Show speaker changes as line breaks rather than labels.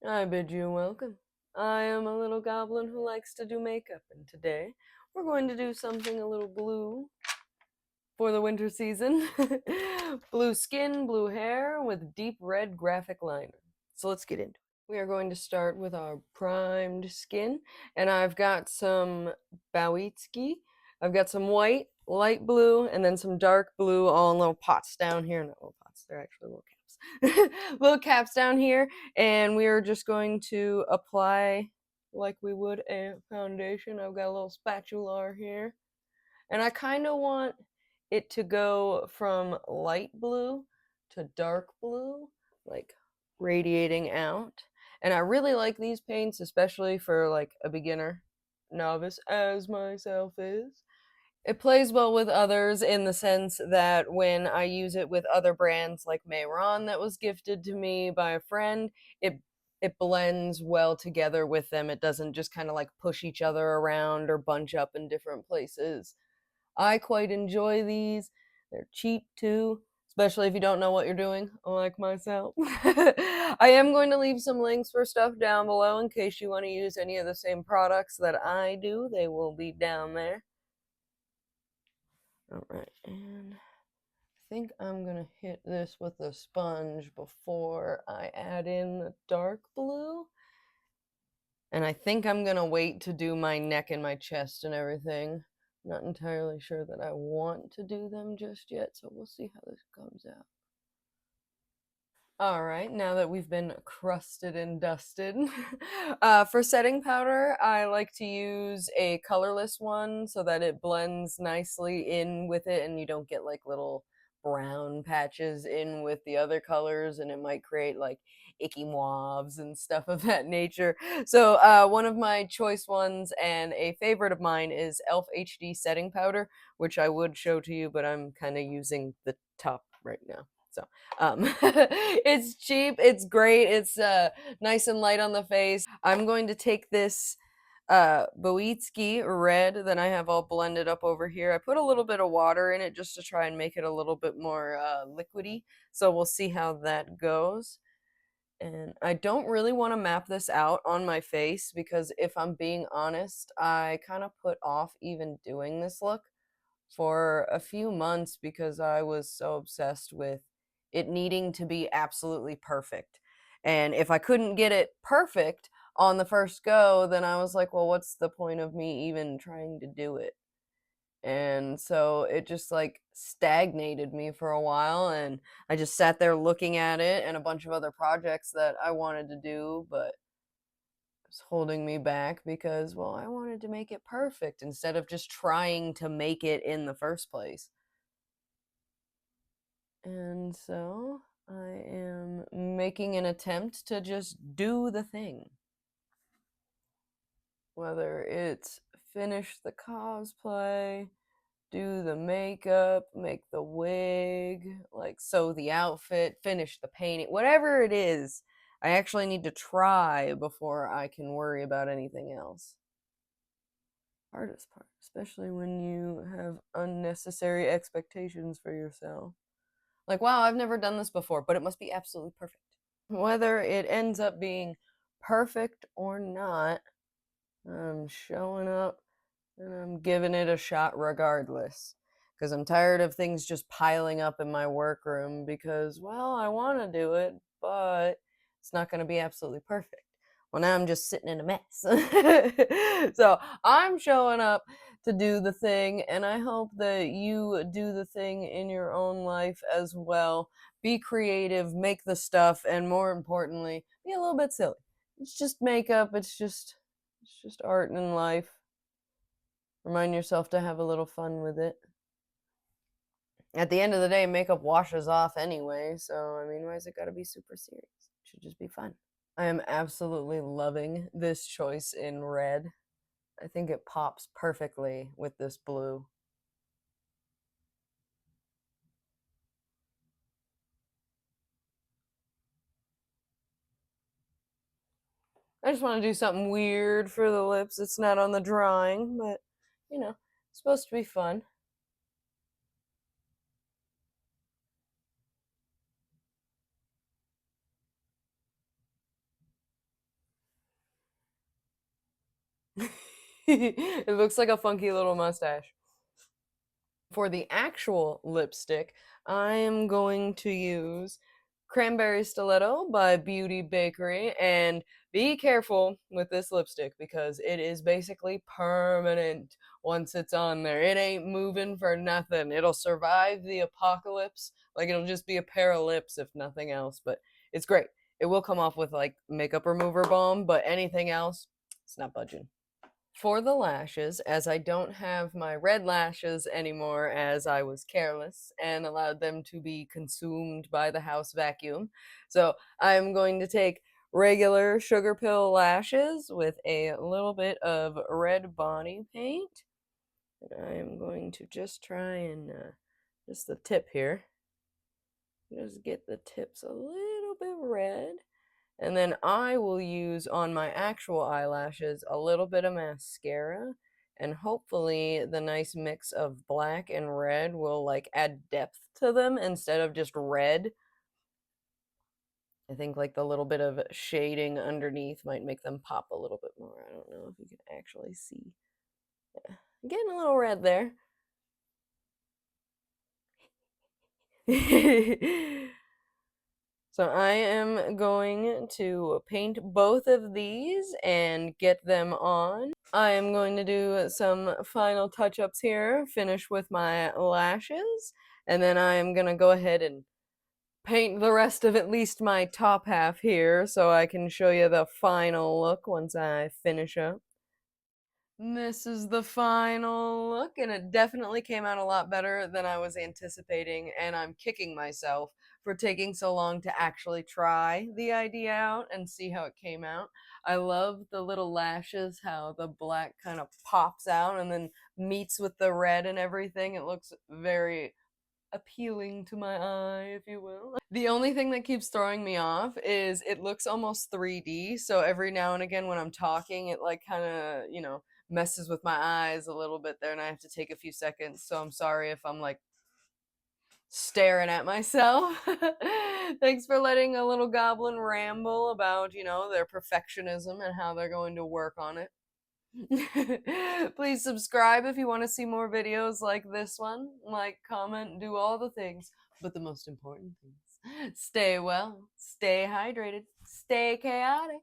I bid you welcome. I am a little goblin who likes to do makeup, and today we're going to do something a little blue for the winter season. Blue skin, blue hair with deep red graphic liner. So let's get into it. We are going to start with our primed skin, and I've got some Bowitzki. I've got some white, light blue, and then some dark blue all in little pots down here. Not little pots, they're actually little caps. Little caps down here, and we are just going to apply like we would a foundation. I've got a little spatula here, and I kind of want it to go from light blue to dark blue, like radiating out. And I really like these paints, especially for like a beginner novice as myself is. It plays well with others in the sense that when I use it with other brands like Mayron that was gifted to me by a friend, it blends well together with them. It doesn't just kind of like push each other around or bunch up in different places. I quite enjoy these. They're cheap too, especially if you don't know what you're doing, like myself. I am going to leave some links for stuff down below in case you want to use any of the same products that I do. They will be down there. Alright, and I think I'm going to hit this with a sponge before I add in the dark blue. And I think I'm going to wait to do my neck and my chest and everything. Not entirely sure that I want to do them just yet, so we'll see how this comes out. Alright, now that we've been crusted and dusted, for setting powder, I like to use a colorless one so that it blends nicely in with it and you don't get like little brown patches in with the other colors, and it might create like icky mauves and stuff of that nature. So one of my choice ones and a favorite of mine is e.l.f. HD setting powder, which I would show to you, but I'm kind of using the top right now. So it's cheap, it's great, it's nice and light on the face. I'm going to take this Bowitzki red that I have all blended up over here. I put a little bit of water in it just to try and make it a little bit more liquidy. So we'll see how that goes. And I don't really want to map this out on my face because if I'm being honest, I kind of put off even doing this look for a few months because I was so obsessed with it needing to be absolutely perfect. And if I couldn't get it perfect on the first go, then I was like, well, what's the point of me even trying to do it? And so it just like stagnated me for a while, and I just sat there looking at it and a bunch of other projects that I wanted to do, but was holding me back because, well, I wanted to make it perfect instead of just trying to make it in the first place. And so I am making an attempt to just do the thing. Whether it's finish the cosplay, do the makeup, make the wig, like sew the outfit, finish the painting, whatever it is, I actually need to try before I can worry about anything else. Hardest part, especially when you have unnecessary expectations for yourself. Like, wow, I've never done this before, but it must be absolutely perfect. Whether it ends up being perfect or not, I'm showing up and I'm giving it a shot regardless. Because I'm tired of things just piling up in my workroom because, well, I want to do it, but it's not going to be absolutely perfect. Well, now I'm just sitting in a mess. So I'm showing up to do the thing, and I hope that you do the thing in your own life as well. Be creative, make the stuff, and more importantly, be a little bit silly. It's just makeup, it's just art in life. Remind yourself to have a little fun with it. At the end of the day, makeup washes off anyway, so I mean, why is it gotta be super serious? It should just be fun. I am absolutely loving this choice in red. I think it pops perfectly with this blue. I just want to do something weird for the lips. It's not on the drawing, but you know, it's supposed to be fun. It looks like a funky little mustache. For the actual lipstick, I am going to use Cranberry Stilleto by Beauty Bakerie, and be careful with this lipstick because it is basically permanent once it's on there. It ain't moving for nothing. It'll survive the apocalypse. Like, it'll just be a pair of lips if nothing else, but it's great. It will come off with like makeup remover balm, but anything else, it's not budging. For the lashes, as I don't have my red lashes anymore, as I was careless and allowed them to be consumed by the house vacuum, so I'm going to take regular Sugarpill lashes with a little bit of red body paint. And I am going to just try and, just the tip here, just get the tips a little bit red. And then I will use on my actual eyelashes a little bit of mascara, and hopefully the nice mix of black and red will like add depth to them instead of just red. I think like the little bit of shading underneath might make them pop a little bit more. I don't know if you can actually see. Yeah. Getting a little red there. So I am going to paint both of these and get them on. I am going to do some final touch-ups here, finish with my lashes, and then I am going to go ahead and paint the rest of at least my top half here so I can show you the final look once I finish up. This is the final look, and it definitely came out a lot better than I was anticipating, and I'm kicking myself for taking so long to actually try the idea out and see how it came out. I love the little lashes, how the black kind of pops out and then meets with the red and everything. It looks very appealing to my eye, if you will. The only thing that keeps throwing me off is it looks almost 3D, so every now and again when I'm talking, it like kind of, messes with my eyes a little bit there, and I have to take a few seconds, so I'm sorry if I'm like staring at myself. Thanks for letting a little goblin ramble about, their perfectionism and how they're going to work on it. Please subscribe if you want to see more videos like this one. Like, comment, do all the things. But the most important things, stay well, stay hydrated, stay chaotic.